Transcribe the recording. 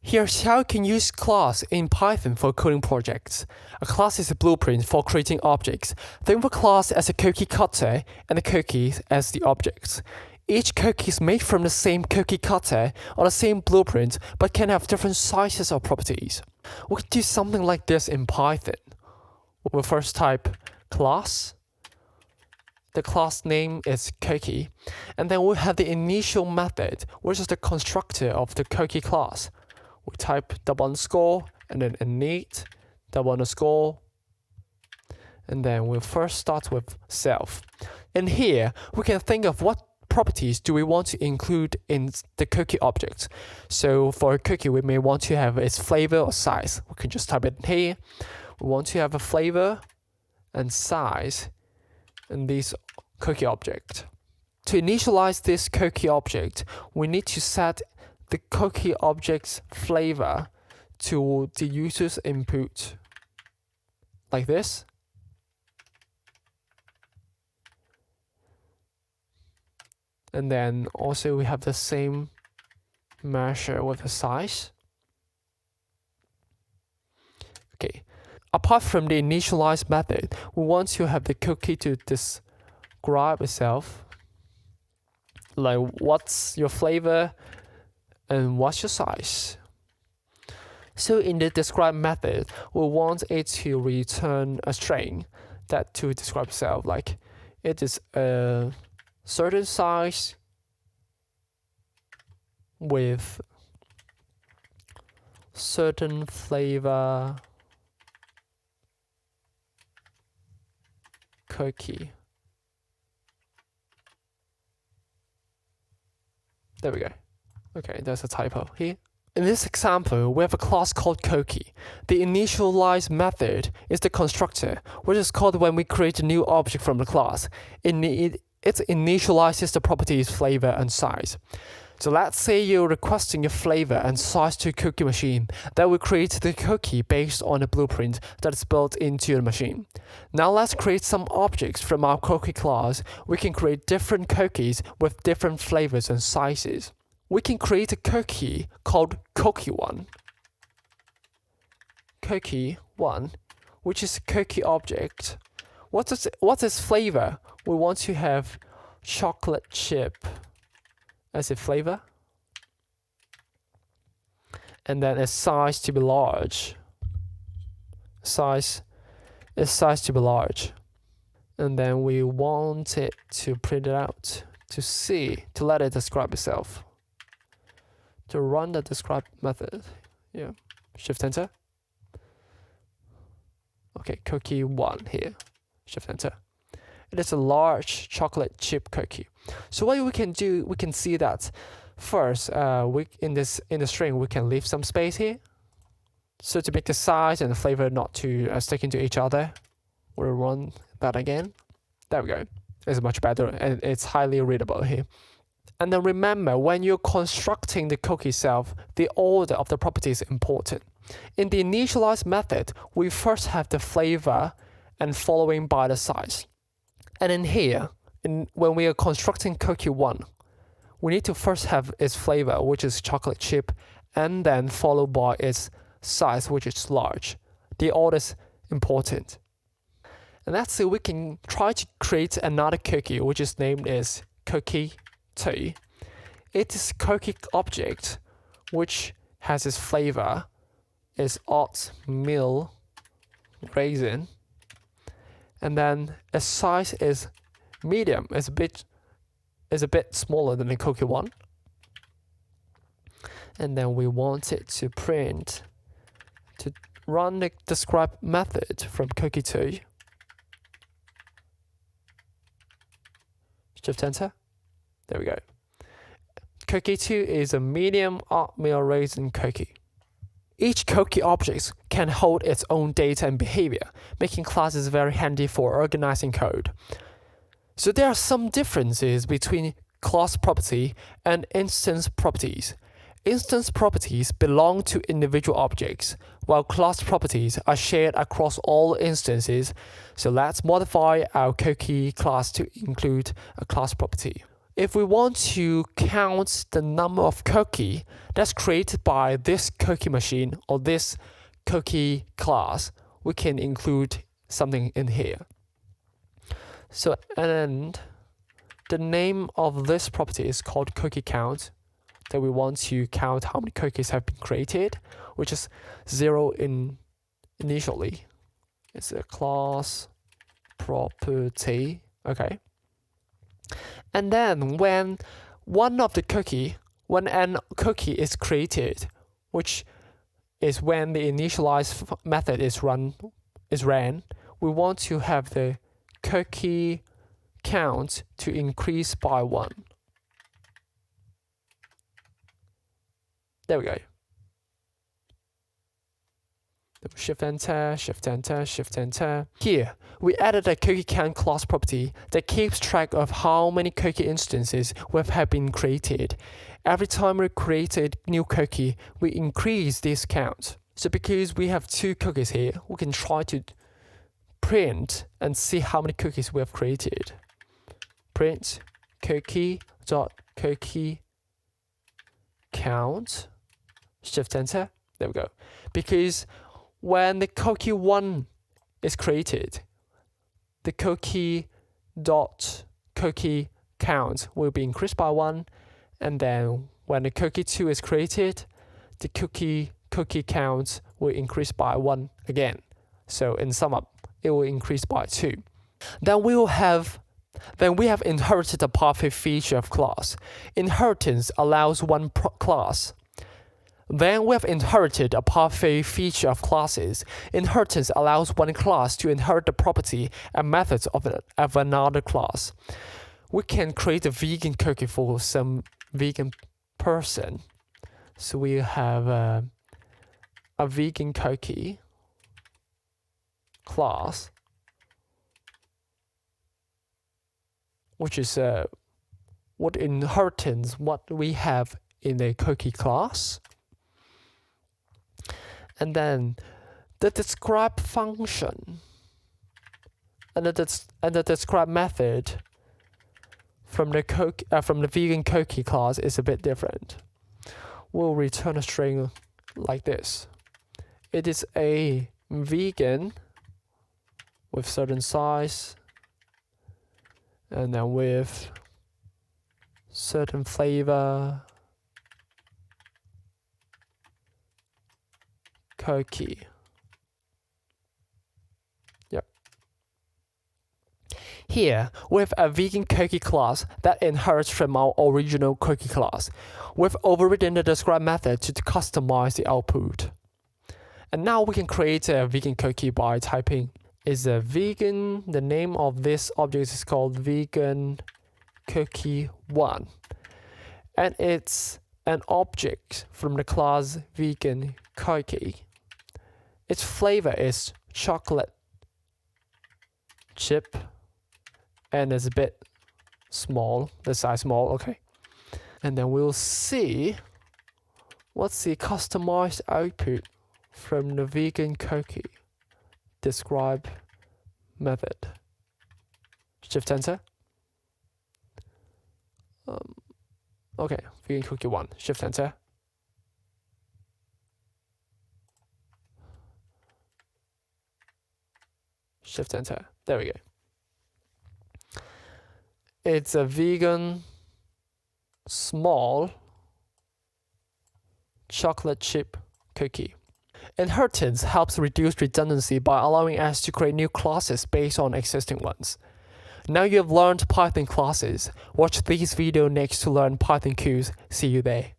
Here's how you can use class in Python for coding projects. A class is a blueprint for creating objects. Think of a class as a cookie cutter and the cookies as the objects. Each cookie is made from the same cookie cutter or the same blueprint but can have different sizes or properties. We can do something like this in Python. We'll first type class. The class name is cookie, and then we'll have the initial method, which is the constructor of the cookie class. We type double underscore and then init double underscore, and then we'll first start with self. And here we can think of what properties do we want to include in the cookie object. So for a cookie, we may want to have its flavor or size. We can just type it here. We want to have a flavor and size in this cookie object. To initialize this cookie object, we need to set the cookie object's flavor to the user's input, like this. And then also we have the same measure with the size. Okay. Apart from the initialize method, we want to have the cookie to describe itself. Like what's your flavor and what's your size. So in the describe method, we want it to return a string that to describe itself. Like it is a certain size with certain flavor cookie. There we go. Okay, there's a typo here. In this example, we have a class called cookie. The initialize method is the constructor, which is called when we create a new object from the class. It initializes the properties flavor and size. So let's say you're requesting a flavor and size to a cookie machine. That will create the cookie based on a blueprint that is built into the machine. Now let's create some objects from our cookie class. We can create different cookies with different flavors and sizes. We can create a cookie called cookie1. Cookie1, which is a cookie object. What's its flavor? We want to have chocolate chip as a flavor, and then a size to be large. Size to be large, and then we want it to print it out to let it describe itself. To run the describe method, yeah, Shift Enter. Okay, cookie1 here, Shift Enter. It is a large chocolate chip cookie. So what we can do, we can see that first, in the string we can leave some space here. So to make the size and the flavor not to stick into each other, we'll run that again. There we go. It's much better and it's highly readable here. And then remember, when you're constructing the cookie itself, the order of the properties is important. In the initialize method, we first have the flavor and following by the size. And in here, when we are constructing cookie1, we need to first have its flavor, which is chocolate chip, and then followed by its size, which is large. The order is important. And that's it. We can try to create another cookie, which is named as cookie2. It is a cookie object, which has its flavor is oatmeal raisin. And then its size is medium, is a bit smaller than the cookie1. And then we want it to print, to run the describe method from cookie2. Shift Enter. There we go. Cookie2 is a medium oatmeal raisin cookie. Each cookie object can hold its own data and behavior, making classes very handy for organizing code. So there are some differences between class property and instance properties. Instance properties belong to individual objects, while class properties are shared across all instances. So let's modify our cookie class to include a class property. if we want to count the number of cookie that's created by this cookie machine or this cookie class, we can include something in here. So, and the name of this property is called cookie count, that we want to count how many cookies have been created, which is 0 initially. It's a class property, okay? And then when an cookie is created, which is when the initialize method is ran, we want to have the cookie count to increase by 1. There we go. Shift enter, shift enter, shift enter. Here, we added a cookie count class property that keeps track of how many cookie instances have been created. Every time we create a new cookie, we increase this count. So because we have 2 cookies here, we can try to print and see how many cookies we have created. Print cookie.cookie count. Shift enter. There we go. Because when the cookie 1 is created, the cookie count will be increased by 1, and then when the cookie 2 is created, the cookie count will increase by 1 again. So in sum up, it will increase by 2. Then we have inherited the pathway feature of class. Inheritance allows one class. Then we have inherited a pathway feature of classes. Inheritance allows one class to inherit the property and methods of another class. We can create a vegan cookie for some vegan person. So we have a vegan cookie class, which is what we have in a cookie class. And then the describe function and the describe method from the vegan cookie class is a bit different. We'll return a string like this. It is a vegan with certain size and then with certain flavor cookie. Yep. Here, we have a vegan cookie class that inherits from our original cookie class. We've overridden the describe method to customize the output. And now we can create a vegan cookie by typing is a vegan. The name of this object is called vegan cookie 1. And it's an object from the class vegan cookie. Its flavor is chocolate chip and it's a bit small, the size small, okay. And then we'll see what's the customized output from the vegan cookie describe method. Shift enter. Okay, vegan cookie 1, shift enter. Shift enter. There we go. It's a vegan small chocolate chip cookie. Inheritance helps reduce redundancy by allowing us to create new classes based on existing ones. Now you have learned Python classes. Watch this video next to learn Python queues. See you there.